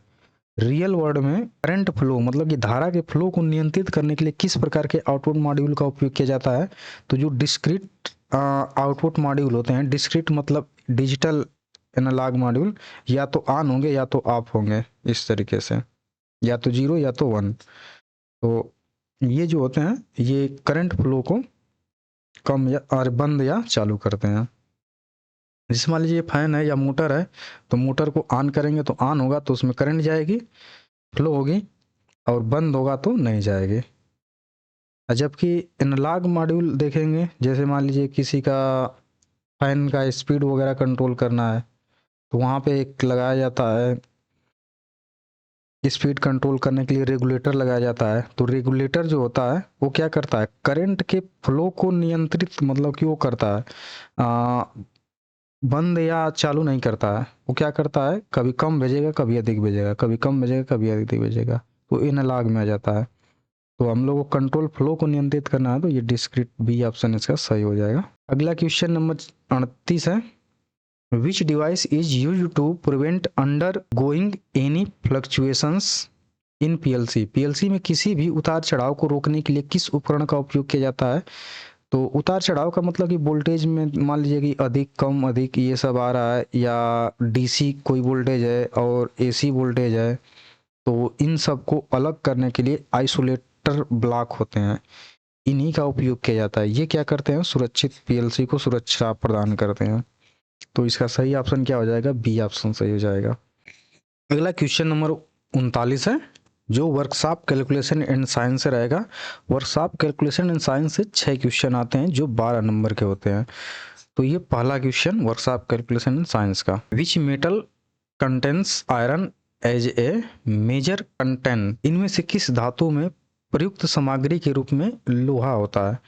Real world में करंट फ्लो मतलब कि धारा के फ्लो को नियंत्रित करने के लिए किस प्रकार के आउटपुट मॉड्यूल का उपयोग किया जाता है। तो जो डिस्क्रीट आउटपुट मॉड्यूल होते हैं, डिस्क्रीट मतलब डिजिटल एनालॉग मॉड्यूल, या तो ऑन होंगे या तो ऑफ होंगे, इस तरीके से, या तो 0 या तो 1। तो ये जो होते हैं ये करंट फ्लो को कम या और बंद या चालू करते हैं। जैसे मान लीजिए फैन है या मोटर है, तो मोटर को ऑन करेंगे तो ऑन होगा तो उसमें करंट जाएगी, फ्लो होगी, और बंद होगा तो नहीं जाएगी। जबकि एनालॉग मॉड्यूल देखेंगे, जैसे मान लीजिए किसी का फैन का स्पीड वगैरह कंट्रोल करना है तो वहाँ पे एक लगाया जाता है, स्पीड कंट्रोल करने के लिए रेगुलेटर लगाया जाता है। तो रेगुलेटर जो होता है वो क्या करता है, करंट के फ्लो को नियंत्रित मतलब कि वो करता है, बंद या चालू नहीं करता है। वो क्या करता है, कभी कम भेजेगा कभी अधिक भेजेगा, कभी कम भेजेगा कभी अधिक भेजेगा, तो एनालॉग में आ जाता है। तो हम लोग को कंट्रोल फ्लो को नियंत्रित करना है, तो ये डिस्क्रीट बी ऑप्शन इसका सही हो जाएगा। अगला क्वेश्चन नंबर 38 है, which device is use to prevent undergoing any fluctuations in PLC. PLC में किसी भी उतार चढ़ाव को रोकने के लिए किस उपकरण का उपयोग किया जाता है। तो उतार चढ़ाव का मतलब कि वोल्टेज में मान लीजिए कि अधिक कम अधिक ये सब आ रहा है, या डीसी कोई वोल्टेज है और एसी वोल्टेज है, तो इन सब को अलग करने के लिए आइसोलेटर ब्लॉक होते हैं, इन्हीं का उपयोग किया जाता है। ये क्या करते हैं, सुरक्षित पीएलसी को सुरक्षा प्रदान करते हैं। तो इसका सही ऑप्शन क्या हो जाएगा, बी ऑप्शन सही हो जाएगा। अगला क्वेश्चन नंबर 39 है, जो वर्कशॉप कैलकुलेशन एंड साइंस से रहेगा। वर्कशॉप कैलकुलेशन एंड साइंस से 6 क्वेश्चन आते हैं जो 12 नंबर के होते हैं। तो ये पहला question workshop calculation and science का, which metal contains iron as a major content, इनमें से किस धातु में प्रयुक्त सामग्री के रूप में लोहा होता है।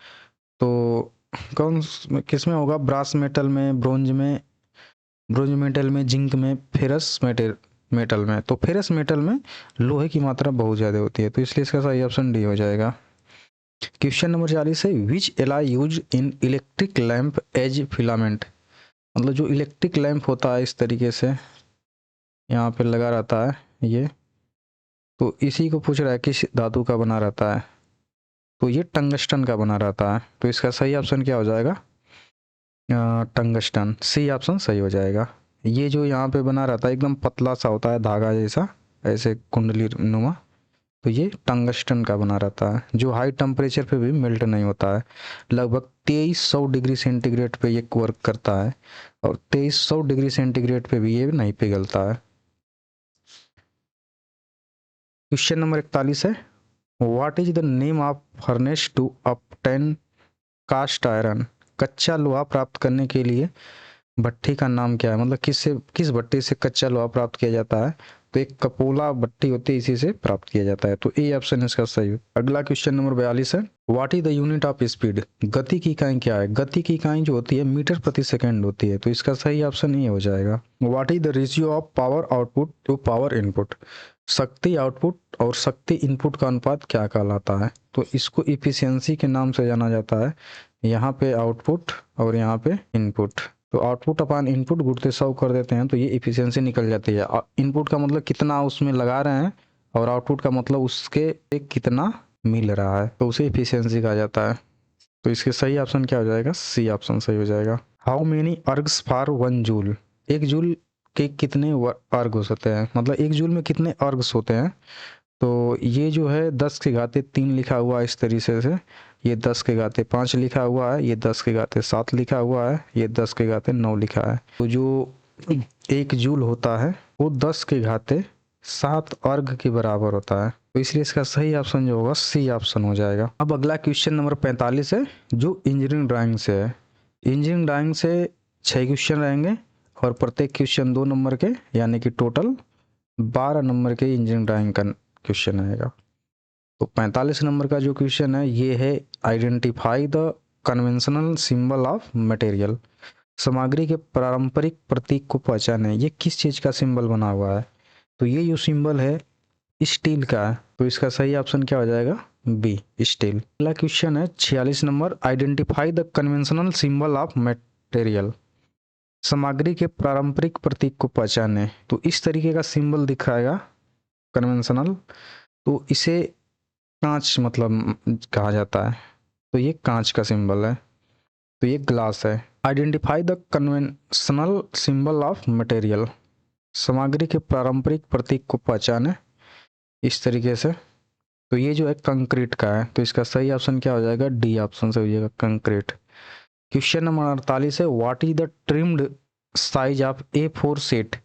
तो कौन किस में होगा, ब्रास मेटल में, ब्रोंज मेटल में, जिंक में, फेरस मेटल में। तो फेरस मेटल में लोहे की मात्रा बहुत ज़्यादा होती है, तो इसलिए इसका सही ऑप्शन डी हो जाएगा। क्वेश्चन नंबर 40 है, which alloy use in electric lamp as filament, मतलब जो इलेक्ट्रिक लैंप होता है इस तरीके से यहाँ पे लगा रहता है ये, तो इसी को पूछ रहा है किस धातु का बना रहता है। तो ये टंगस्टन का बना रहता है, तो इसका सही ऑप्शन क्या हो जाएगा, टंगस्टन, सी ऑप्शन सही हो जाएगा। ये जो यहाँ पे बना रहता है एकदम पतला सा होता है धागा जैसा, ऐसे कुंडली नुमा, तो ये टंगस्टन का बना रहता है, जो हाई टेम्परेचर पे भी मेल्ट नहीं होता है। लगभग 2300 डिग्री सेंटीग्रेड पे ये वर्क करता है, और 2300 डिग्री सेंटीग्रेड पे भी ये नहीं पिघलता है। क्वेश्चन नंबर 41 है, what is the name of furnace to obtain cast iron, कच्चा लोहा प्राप्त करने के लिए भट्टी का नाम क्या है, मतलब किस भट्टी से कच्चा लोहा प्राप्त किया जाता है। तो एक कपोला भट्टी होती है, इसी से प्राप्त किया जाता है, तो ए ऑप्शन इसका सही है। अगला क्वेश्चन नंबर 42 है, what is the unit of speed, गति की इकाई क्या है। गति की इकाई जो होती है मीटर प्रति सेकंड होती है, तो इसका सही ऑप्शन ये हो जाएगा। What is the ratio of power output to power input, शक्ति आउटपुट और शक्ति इनपुट का अनुपात क्या कहलाता है। तो इसको इफिशियंसी के नाम से जाना जाता है, यहाँ पे आउटपुट और यहाँ पे इनपुट। तो आउटपुट अपान इनपुट गुणते 100 कर देते हैं, तो ये इफिशियंसी निकल जाती है। इनपुट का मतलब कितना उसमें लगा रहे हैं, और आउटपुट का मतलब उसके कितना मिल रहा है, तो उसे इफिशियंसी कहा जाता है। तो इसके सही ऑप्शन क्या हो जाएगा, सी ऑप्शन सही हो जाएगा। How many ergs for 1 joule, 1 joule के कितने अर्ग्स होते हैं, मतलब 1 जूल में कितने अर्ग्स होते हैं। तो ये जो है 10 के घाते 3 लिखा हुआ है इस तरीके से, ये 10 के घाते 5 लिखा हुआ है, ये 10 के घाते 7 लिखा हुआ है, ये 10 के घाते 9 लिखा है। तो जो 1 जूल होता है वो 10 के घाते 7 अर्घ के बराबर होता है, तो इसलिए इसका सही ऑप्शन जो होगा सी ऑप्शन हो जाएगा। अब अगला क्वेश्चन नंबर 45 है, जो इंजीनियरिंग ड्राइंग से है। इंजीनियरिंग ड्राइंग से 6 क्वेश्चन रहेंगे, और प्रत्येक क्वेश्चन 2 नंबर के, यानी कि टोटल 12 नंबर के इंजीनियरिंग ड्राइंग का क्वेश्चन आएगा। तो 45 नंबर का जो क्वेश्चन है ये है, identify the conventional symbol of material, सामग्री के पारंपरिक प्रतीक को पहचाने। ये किस चीज़ का सिंबल बना हुआ है। तो ये जो सिंबल है स्टील का है, तो इसका सही ऑप्शन क्या हो जाएगा, बी स्टील। अगला क्वेश्चन है 46 number, identify the conventional symbol of material, सामग्री के पारंपरिक प्रतीक को पहचाने। तो इस तरीके का सिंबल दिखाएगा कन्वेंशनल, तो इसे कांच मतलब कहा जाता है, तो ये कांच का सिंबल है, तो ये ग्लास है। Identify the conventional symbol of material, सामग्री के पारंपरिक प्रतीक को पहचाने इस तरीके से। तो ये जो है कंक्रीट का है, तो इसका सही ऑप्शन क्या हो जाएगा, डी ऑप्शन से हो जाएगा कंक्रीट। क्वेश्चन नंबर 48 है, what is the trimmed size of A4 sheet,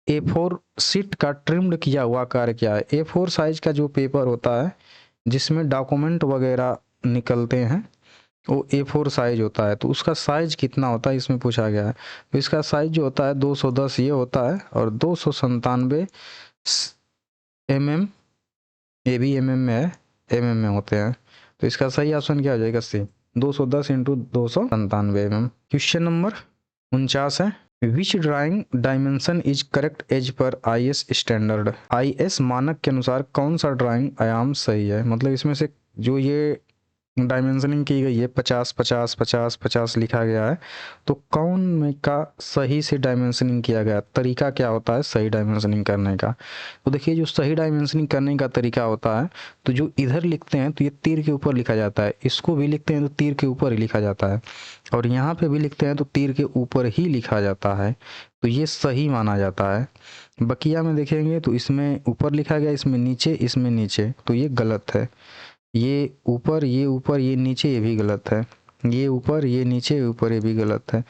A4 sheet का ट्रिम्ड किया हुआ आकार क्या है। A4 साइज का जो पेपर होता है जिसमें डॉक्यूमेंट वगैरह निकलते हैं, वो A4 साइज होता है, तो उसका साइज कितना होता है इसमें पूछा गया है। तो इसका साइज जो होता है 210 ये होता है, और 297 mm, ये भी mm में है, mm में होते हैं, तो इसका सही ऑप्शन क्या हो जाएगा, C 210 into 297 mm। Question number 49 है, which drawing dimension is correct as per IS standard, IS मानक के अनुसार कौन सा ड्राइंग आयाम सही है। मतलब इसमें से जो ये डायमेंशनिंग की गई है 50 50 50 50 लिखा गया है, तो कौन में का सही से डायमेंशनिंग किया गया, तरीका क्या होता है सही डायमेंशनिंग करने का। तो देखिए जो सही डायमेंशनिंग करने का तरीका होता है, तो जो इधर लिखते हैं तो ये तीर के ऊपर लिखा जाता है, इसको भी लिखते हैं तो तीर के ऊपर ही लिखा जाता है, और यहाँ पे भी लिखते हैं तो तीर के ऊपर ही लिखा जाता है, तो ये सही माना जाता है। बकिया में देखेंगे तो इसमें ऊपर लिखा गया, इसमें नीचे, तो ये गलत है। ये ऊपर ये नीचे, ये भी गलत है। ये ऊपर ये नीचे ऊपर, ये भी गलत है।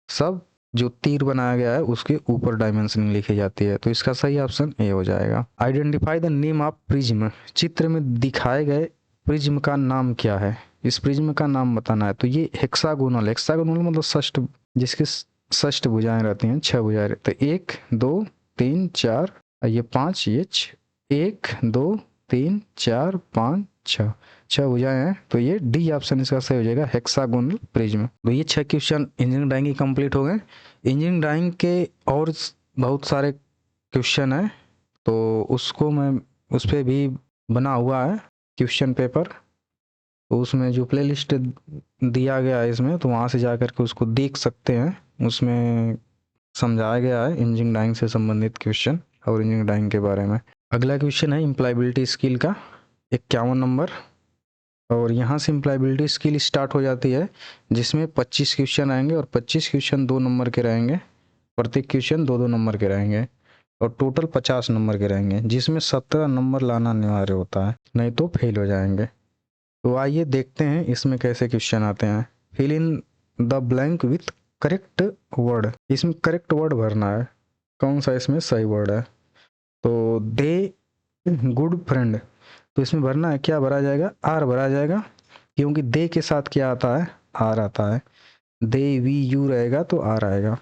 सब जो तीर बनाया गया है उसके ऊपर डायमेंशनिंग लिखी जाती है। तो इसका सही ऑप्शन ए हो जाएगा। Identify the name of prism, चित्र में दिखाए गए प्रिज्म का नाम क्या है, इस प्रिज्म का नाम बताना है। तो ये हेक्सागोनल, हेक्सागोनल मतलब षष्ठ, जिसके षष्ठ भुजाएं रहती हैं, 6 भुजाएं। तो 1 2 3 4, ये 5, ये 1 2 3 4 5 6, 6 भुजाएं हैं। तो ये डी ऑप्शन इसका सही हो जाएगा, हेक्सागोनल प्रिज्म। तो ये 6 क्वेश्चन इंजीनियरिंग ड्राइंग की कंप्लीट हो गए। इंजीनियरिंग ड्राइंग के और बहुत सारे क्वेश्चन है, तो उसको मैं उस पर भी बना हुआ है क्वेश्चन पेपर। तो उसमें जो प्लेलिस्ट दिया गया है इसमें, तो वहाँ से जा कर के उसको देख सकते हैं। उसमें समझाया गया है इंजीनियरिंग ड्राइंग से संबंधित क्वेश्चन और इंजीनियरिंग ड्राइंग के बारे में। अगला क्वेश्चन है इम्प्लायबिलिटी स्किल का 51 नंबर, और यहाँ से इम्प्लायबिलिटी स्किल स्टार्ट हो जाती है, जिसमें 25 क्वेश्चन आएंगे और 25 क्वेश्चन 2 नंबर के रहेंगे। प्रत्येक क्वेश्चन 2-2 नंबर के रहेंगे और टोटल 50 नंबर के रहेंगे, जिसमें 17 नंबर लाना अनिवार्य होता है, नहीं तो फेल हो जाएंगे। तो आइए देखते हैं इसमें कैसे क्वेश्चन आते हैं। Fill in the blank with correct word, इसमें करेक्ट वर्ड भरना है, कौन सा इसमें सही वर्ड है। तो दे गुड फ्रेंड, तो इसमें भरना है, क्या भरा जाएगा, आर भरा जाएगा, क्योंकि दे के साथ क्या आता है, आर आता है। दे वी यू रहेगा तो आर आएगा,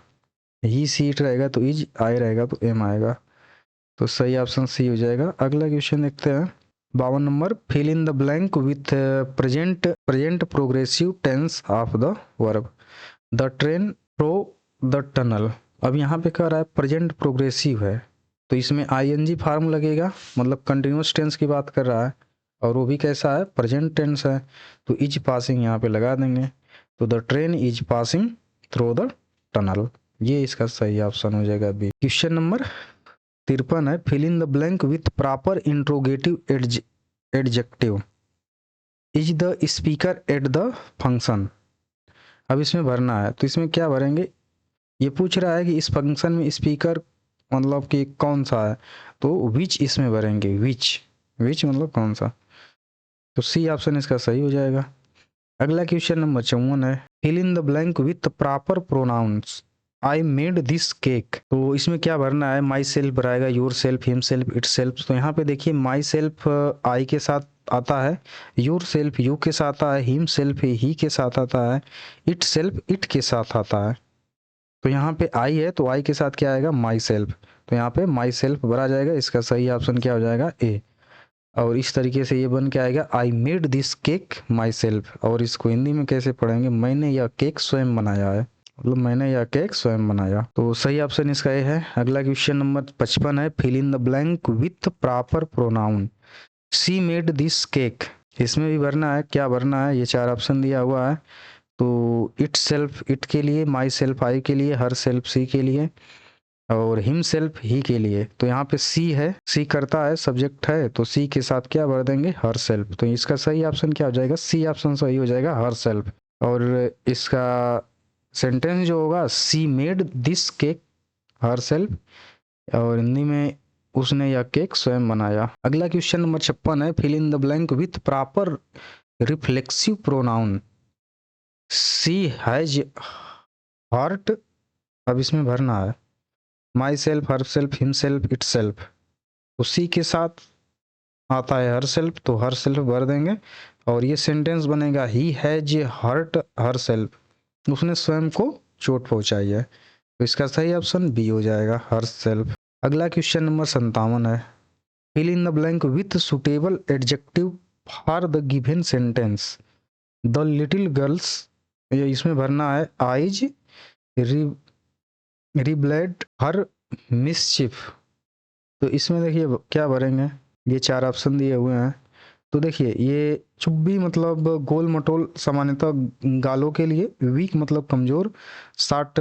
ही सी इट रहेगा तो इज, आई रहेगा तो एम आएगा। तो सही ऑप्शन सी हो जाएगा। अगला क्वेश्चन देखते हैं 52 number, fill in the blank with present progressive tense of the verb, the train through the tunnel. अब यहाँ पे कह रहा है प्रेजेंट प्रोग्रेसिव है, तो इसमें आईएनजी फॉर्म लगेगा, मतलब कंटिन्यूस टेंस की बात कर रहा है, और वो भी कैसा है, प्रेजेंट टेंस है। तो इज पासिंग यहाँ पे लगा देंगे, तो the train is passing through the tunnel, ये इसका सही ऑप्शन हो जाएगा बी। क्वेश्चन नंबर 53 है, fill in the blank with proper interrogative adjective, is the speaker at the function. अब इसमें भरना है, तो इसमें क्या भरेंगे, ये पूछ रहा है कि इस फंक्शन में स्पीकर मतलब कि कौन सा है, तो विच इसमें भरेंगे, विच मतलब कौन सा, तो सी ऑप्शन इसका सही हो जाएगा। अगला क्वेश्चन नंबर 54 है, fill in the blank with proper pronouns, I made this cake. तो इसमें क्या भरना है, माई सेल्फ भराएगा, yourself, himself, itself. तो यहाँ पे देखिए माई सेल्फ आई के साथ आता है, योर सेल्फ यू के साथ आता है, हिम सेल्फ ही के साथ आता है, इट सेल्फ इट के साथ आता है। तो यहाँ पे आई है, तो आई के साथ क्या आएगा, माई सेल्फ। तो यहाँ पे माई सेल्फ भरा जाएगा, इसका सही ऑप्शन क्या हो जाएगा, ए। और इस तरीके से ये बन के आएगा, आई made this cake my self. और इसको हिंदी में कैसे पढ़ेंगे, मैंने यह केक स्वयं बनाया है, मतलब मैंने यह केक स्वयं बनाया। तो सही ऑप्शन इसका ए है। अगला क्वेश्चन नंबर 55 है, fill in the blank with proper pronoun, she made this cake. इसमें भी भरना है, क्या भरना है, ये 4 ऑप्शन दिया हुआ है। तो इट सेल्फ इट के लिए, माई सेल्फ आई के लिए, हर सेल्फ सी के लिए, और हिम सेल्फ ही के लिए। तो यहाँ पे सी है, सी करता है, सब्जेक्ट है, तो सी के साथ क्या भर देंगे, हर सेल्फ। तो इसका सही ऑप्शन क्या हो जाएगा, सी ऑप्शन सही हो जाएगा, हर सेल्फ। और इसका सेंटेंस जो होगा, सी made this cake her self, और हिंदी में उसने यह केक स्वयं बनाया। अगला क्वेश्चन नंबर 56 है, fill in the blank with proper reflexive pronoun, she has hurt. अब इसमें भरना है, myself, herself, himself, itself. तो सी के साथ आता है हर सेल्फ, तो हर सेल्फ भर देंगे, और ये सेंटेंस बनेगा, he has hurt herself, उसने स्वयं को चोट पहुंचाई है। तो इसका सही ऑप्शन बी हो जाएगा, हर सेल्फ। अगला क्वेश्चन नंबर 57 है, fill in the blank with suitable adjective for the given sentence, the little girls. इसमें भरना है, आइज रिब्लेड हर मिसचिफ। तो इसमें देखिए क्या भरेंगे, ये 4 ऑप्शन दिए हुए हैं। तो देखिए ये चुब्बी मतलब गोल मटोल, सामान्यतः गालों के लिए, वीक मतलब कमजोर, शार्ट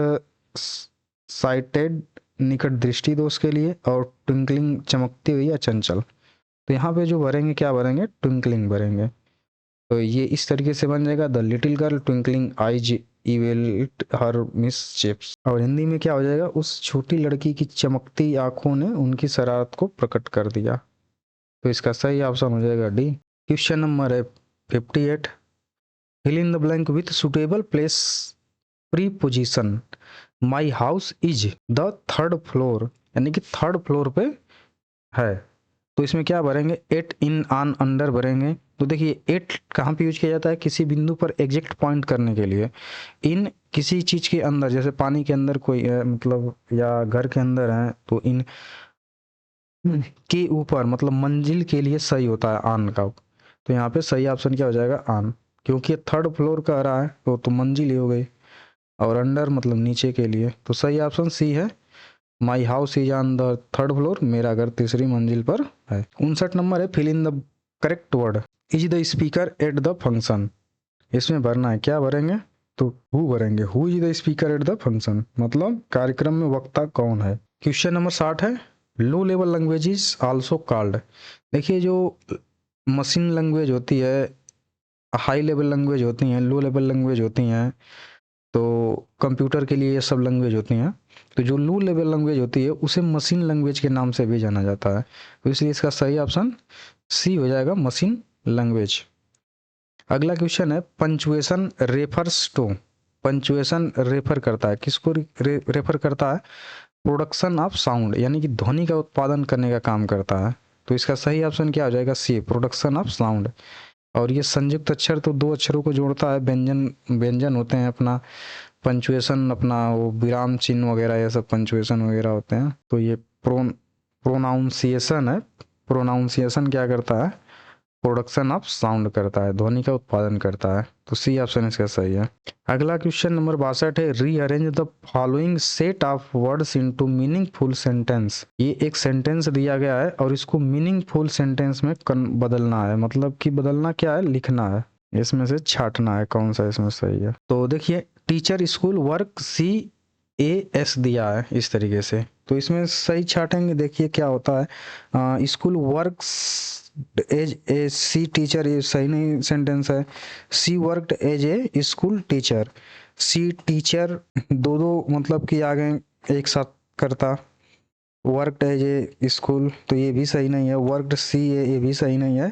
साइटेड निकट दृष्टि दोष के लिए, और ट्विंकलिंग चमकती हुई या चंचल। तो यहाँ पे जो भरेंगे, क्या भरेंगे, ट्विंकलिंग भरेंगे। तो ये इस तरीके से बन जाएगा, the little girl twinkling eyes revealed her mischief. और हिंदी में क्या हो जाएगा, उस छोटी लड़की की चमकती आंखों ने उनकी शरारत को प्रकट कर दिया। तो इसका सही ऑप्शन हो जाएगा डी। क्वेश्चन नंबर है 58, fill in the blank with suitable place preposition, my house is the third floor, यानी कि थर्ड फ्लोर पे है। तो इसमें क्या भरेंगे, एट इन ऑन अंडर भरेंगे। तो देखिए एट कहाँ पे यूज किया जाता है, किसी बिंदु पर एग्जैक्ट पॉइंट करने के लिए। इन किसी चीज के अंदर, जैसे पानी के अंदर कोई है मतलब, या घर के अंदर है, तो इन के ऊपर मतलब मंजिल के लिए सही होता है ऑन का। तो यहाँ पे सही ऑप्शन क्या हो जाएगा, ऑन, क्योंकि थर्ड फ्लोर का रहा है तो मंजिल ही हो गई, और अंडर मतलब नीचे के लिए। तो सही ऑप्शन सी है, my house is on the third floor, मेरा घर तीसरी मंजिल पर है। 59 नंबर है, fill in the correct word, is the speaker at the function. इसमें भरना है, क्या भरेंगे, तो हु भरेंगे, who is the speaker at the function, मतलब कार्यक्रम में वक्ता कौन है। क्वेश्चन नंबर 60 है, low level language is also called. देखिए जो मशीन लैंग्वेज होती है, हाई लेवल लैंग्वेज होती हैं, लो लेवल लैंग्वेज होती हैं, तो कंप्यूटर के लिए ये सब लैंग्वेज होती हैं। तो जो लो लेवल लैंग्वेज होती है उसे मशीन लैंग्वेज के नाम से भी जाना जाता है। तो इसलिए इसका सही ऑप्शन सी हो जाएगा, मशीन लैंग्वेज। अगला क्वेश्चन है, punctuation refers to. Punctuation refer करता है किसको, रेफर करता है, प्रोडक्शन ऑफ साउंड, यानी कि ध्वनि का उत्पादन करने का काम करता है। तो इसका सही ऑप्शन क्या हो जाएगा, सी, प्रोडक्शन ऑफ साउंड। और ये संयुक्त अक्षर तो दो अक्षरों को जोड़ता है, व्यंजन व्यंजन होते हैं अपना, पंचुएशन अपना वो विराम चिन्ह वगैरह, ये सब पंचुएशन वगैरह होते हैं। तो ये प्रोनाउंसिएशन है, प्रोनाउंसिएशन क्या करता है, प्रोडक्शन ऑफ साउंड करता है, ध्वनि का उत्पादन करता है। तो सी ऑप्शन इसका सही है। अगला क्वेश्चन नंबर 62 है, rearrange the following set of words into meaningful sentence. ये एक सेंटेंस दिया गया है और इसको मीनिंगफुल सेंटेंस में बदलना है, मतलब कि बदलना क्या है, लिखना है, इसमें से छाटना है कौन सा इसमें सही है। तो देखिए टीचर स्कूल वर्क CAS दिया है इस तरीके से, तो इसमें सही छाटेंगे। देखिए क्या होता है, school works as a she teacher, ये सही नहीं सेंटेंस है। She worked as a school teacher, she teacher दो दो मतलब कि आगे एक साथ करता, वर्कड एज ए स्कूल तो ये भी सही नहीं है, वर्कड सी ये भी सही नहीं है।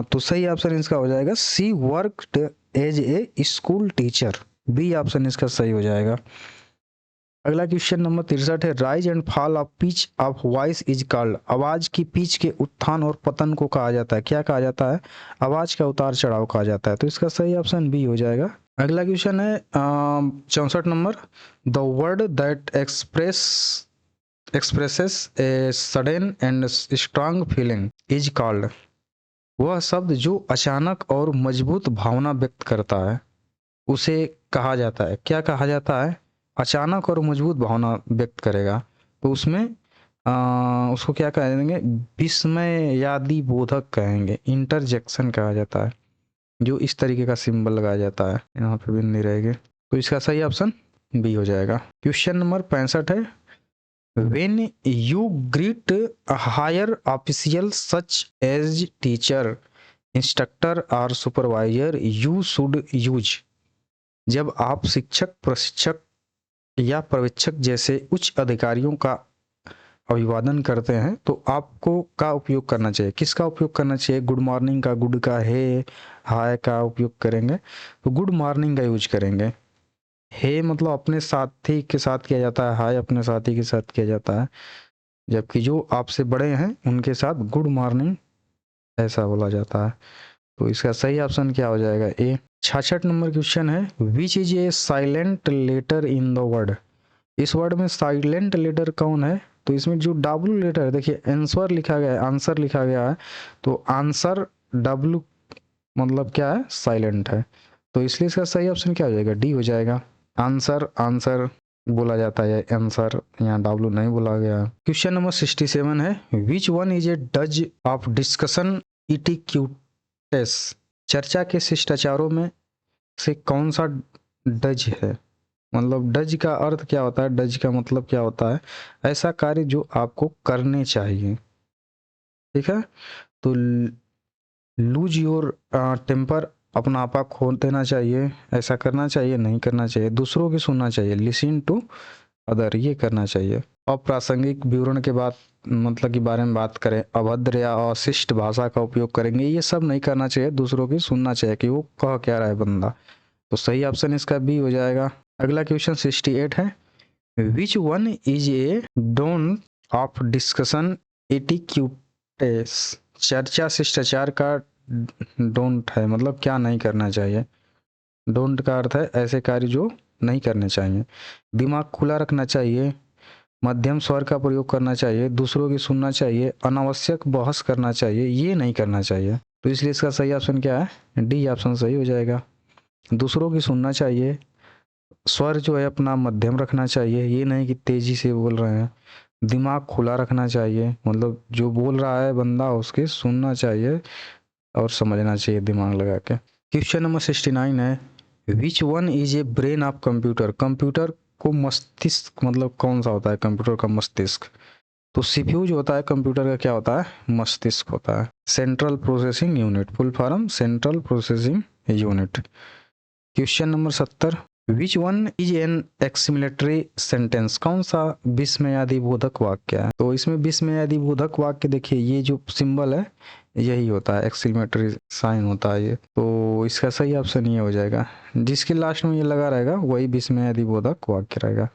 तो सही ऑप्शन इसका हो जाएगा she worked as a school teacher, B option इसका सही हो जाएगा। अगला क्वेश्चन नंबर 63 है, rise and fall of pitch of voice is called. आवाज की पिच के उत्थान और पतन को कहा जाता है, क्या कहा जाता है, आवाज का उतार चढ़ाव कहा जाता है। तो इसका सही ऑप्शन बी हो जाएगा। अगला क्वेश्चन है 64 number, the word that expresses a sudden and strong feeling is called. वह शब्द जो अचानक और मजबूत भावना व्यक्त करता है उसे कहा जाता है, क्या कहा जाता है, अचानक और मजबूत भावना व्यक्त करेगा तो उसमें उसको क्या कहेंगे, विस्मयादि बोधक कहेंगे, इंटरजेक्शन कहा जाता है, जो इस तरीके का सिंबल लगाया जाता है, यहाँ पे भी नहीं रहेंगे। तो इसका सही ऑप्शन बी हो जाएगा। क्वेश्चन नंबर 65 है, when you greet higher official such as teacher, instructor और सुपरवाइजर यू शुड यूज। जब आप शिक्षक, प्रशिक्षक या पर्यवेक्षक जैसे उच्च अधिकारियों का अभिवादन करते हैं तो आपको का उपयोग करना चाहिए, किसका उपयोग करना चाहिए, गुड मॉर्निंग का, गुड का, हे हाय का उपयोग करेंगे, तो गुड मॉर्निंग का यूज करेंगे। हे मतलब अपने साथी के साथ किया जाता है, हाय अपने साथी के साथ किया जाता है, जबकि जो आपसे बड़े हैं उनके साथ गुड मॉर्निंग ऐसा बोला जाता है। तो इसका सही ऑप्शन क्या हो जाएगा, ए। 66 नंबर क्वेश्चन है, which is a silent letter in the word. इस वर्ड में साइलेंट लेटर कौन है, तो इसमें जो डब्ल्यू लेटर है, देखिए आंसर लिखा गया है, आंसर लिखा गया है, तो आंसर डब्ल्यू मतलब क्या है, साइलेंट है। तो इसलिए इसका सही ऑप्शन क्या हो जाएगा, डी हो जाएगा। आंसर आंसर बोला जाता है, आंसर, यहाँ डब्ल्यू नहीं बोला गया। क्वेश्चन नंबर 67 है, which one is a do of discussion etiquettes. चर्चा के शिष्टाचारों में से कौन सा डज है, मतलब डज का अर्थ क्या होता है, डज का मतलब क्या होता है, ऐसा कार्य जो आपको करने चाहिए, ठीक है। तो लूज योर टेम्पर, अपना आपा खो देना चाहिए, ऐसा करना चाहिए, नहीं करना चाहिए, दूसरों की सुनना चाहिए, लिसन टू अदर, ये करना चाहिए। अप्रासंगिक विवरण के बाद मतलब के बारे में बात करें, अभद्र या अशिष्ट भाषा का उपयोग करेंगे, ये सब नहीं करना चाहिए, दूसरों की सुनना चाहिए कि वो कह क्या रहा है बंदा। तो सही ऑप्शन इसका बी हो जाएगा। अगला क्वेश्चन 68 है, which one is a don't of discussion etiquettes. चर्चा शिष्टाचार का डोंट है, मतलब क्या नहीं करना चाहिए। डोंट का अर्थ है ऐसे कार्य जो नहीं करने चाहिए। दिमाग खुला रखना चाहिए, मध्यम स्वर का प्रयोग करना चाहिए, दूसरों की सुनना चाहिए, अनावश्यक बहस करना चाहिए, ये नहीं करना चाहिए। तो इसलिए इसका सही ऑप्शन क्या है, डी ऑप्शन सही हो जाएगा। दूसरों की सुनना चाहिए, स्वर जो है अपना मध्यम रखना चाहिए, ये नहीं कि तेजी से बोल रहे हैं। दिमाग खुला रखना चाहिए, मतलब जो बोल रहा है बंदा उसके सुनना चाहिए और समझना चाहिए दिमाग लगा के। क्वेश्चन नंबर 69 है, which one is A brain of computer. Computer को मस्तिष्क मतलब कौन सा होता है कंप्यूटर का मस्तिष्क। तो सीपीयू जो होता है कंप्यूटर का क्या होता है, मस्तिष्क होता है। Central processing unit, full form central processing unit. Question number 70, which one is an exclamatory sentence. कौन सा विस्मयादि बोधक वाक्य है। तो इसमें विस्मयादि बोधक वाक्य देखिए, ये जो सिंबल है यही होता है, एक्सक्लेमेटरी साइन होता है ये। तो इसका सही ऑप्शन ये हो जाएगा, जिसके लास्ट में ये लगा रहेगा वही विस्मयादि बोधक वाक्य रहेगा।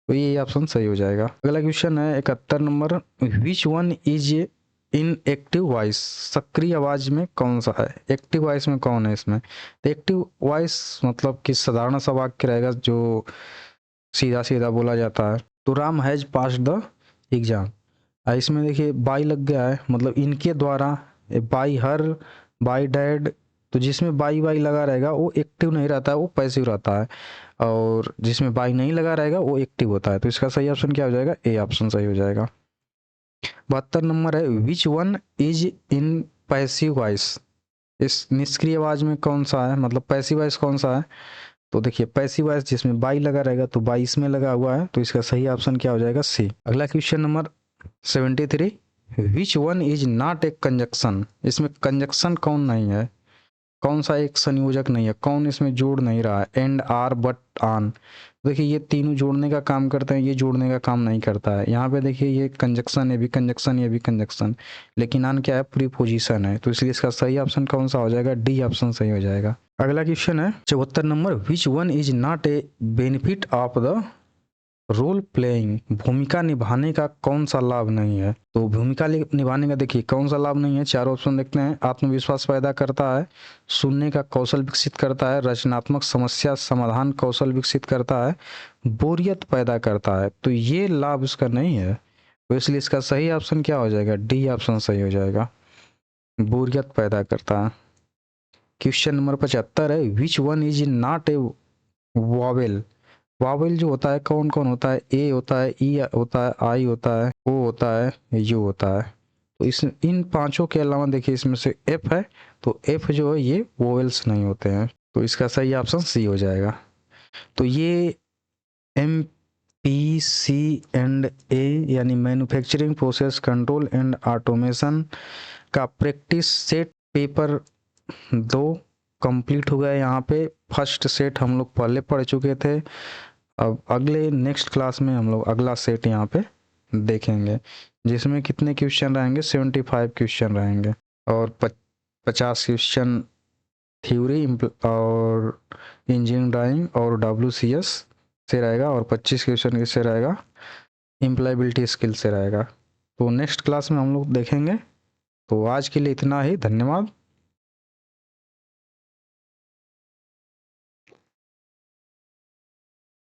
तो ये ऑप्शन सही हो जाएगा। अगला क्वेश्चन है 71 number, which one is in active voice. सक्रिय आवाज में कौन सा है। एक्टिव वॉइस में कौन है इसमें। तो एक्टिव वॉइस मतलब कि साधारण सा वाक्य रहेगा जो सीधा सीधा बोला जाता है। तो Ram has pass the exam. इसमें देखिए बाई लग गया है, मतलब इनके द्वारा, बाई हर, बाई डैड। तो जिसमें बाई बाई लगा रहेगा वो एक्टिव नहीं रहता है, वो पैसिव रहता है। और जिसमें बाई नहीं लगा रहेगा वो एक्टिव होता है। तो इसका सही ऑप्शन क्या हो जाएगा, ए ऑप्शन सही हो जाएगा। 72 नंबर है, which one is in passive voice. इस निष्क्रिय आवाज में कौन सा है, मतलब पैसिव वॉइस कौन सा है। तो देखिए पैसिव वॉइस जिसमें बाई लगा रहेगा, तो बाई इसमें लगा हुआ है, तो इसका सही ऑप्शन क्या हो जाएगा, सी। अगला question number 73, which one is not A conjunction. इसमें कंजक्शन कौन नहीं है, कौन सा एक संयोजक नहीं है, कौन इसमें जोड़ नहीं रहा है। And, are, but, on. देखिए ये तीनों जोड़ने का काम करते हैं, ये जोड़ने का काम नहीं करता है। यहाँ पे देखिए ये कंजक्शन, ये भी कंजक्शन, ये भी कंजक्शन, लेकिन ऑन क्या है, प्रीपोजिशन है। तो इसलिए इसका सही ऑप्शन कौन सा हो जाएगा, डी ऑप्शन सही हो जाएगा। अगला क्वेश्चन है 74 number, which one is not a benefit of the role playing. भूमिका निभाने का कौन सा लाभ नहीं है। तो भूमिका निभाने का देखिए कौन सा लाभ नहीं है, चार ऑप्शन देखते हैं। आत्मविश्वास पैदा करता है, सुनने का कौशल विकसित करता है, रचनात्मक समस्या समाधान कौशल विकसित करता है, बोरियत पैदा करता है। तो ये लाभ इसका नहीं है, तो इसलिए इसका सही ऑप्शन क्या हो जाएगा, डी ऑप्शन सही हो जाएगा, बोरियत पैदा करता है। क्वेश्चन नंबर 75 है, which one is not A vowel. Wavell जो होता है कौन कौन होता है, ए होता है, ई होता है, आई होता है, ओ होता है, यू होता है। तो इस इन पांचों के अलावा देखिए इसमें से एफ है, तो एफ जो है ये वोवेल्स नहीं होते हैं। तो इसका सही ऑप्शन सी हो जाएगा। तो ये एम पी सी एंड ए यानी manufacturing process control and automation का प्रैक्टिस सेट पेपर 2 कंप्लीट हो गया। यहाँ पे फर्स्ट सेट हम लोग पहले पढ़ चुके थे। अब अगले नेक्स्ट क्लास में हम लोग अगला सेट यहाँ पे देखेंगे, जिसमें कितने क्वेश्चन रहेंगे, 75 क्वेश्चन रहेंगे और 50 क्वेश्चन थ्योरी और इंजीनियरिंग ड्राइंग और WCS से रहेगा, और 25 क्वेश्चन किससे रहेगा, एम्प्लॉयबिलिटी स्किल से रहेगा। तो नेक्स्ट क्लास में हम लोग देखेंगे। तो आज के लिए इतना ही, धन्यवाद।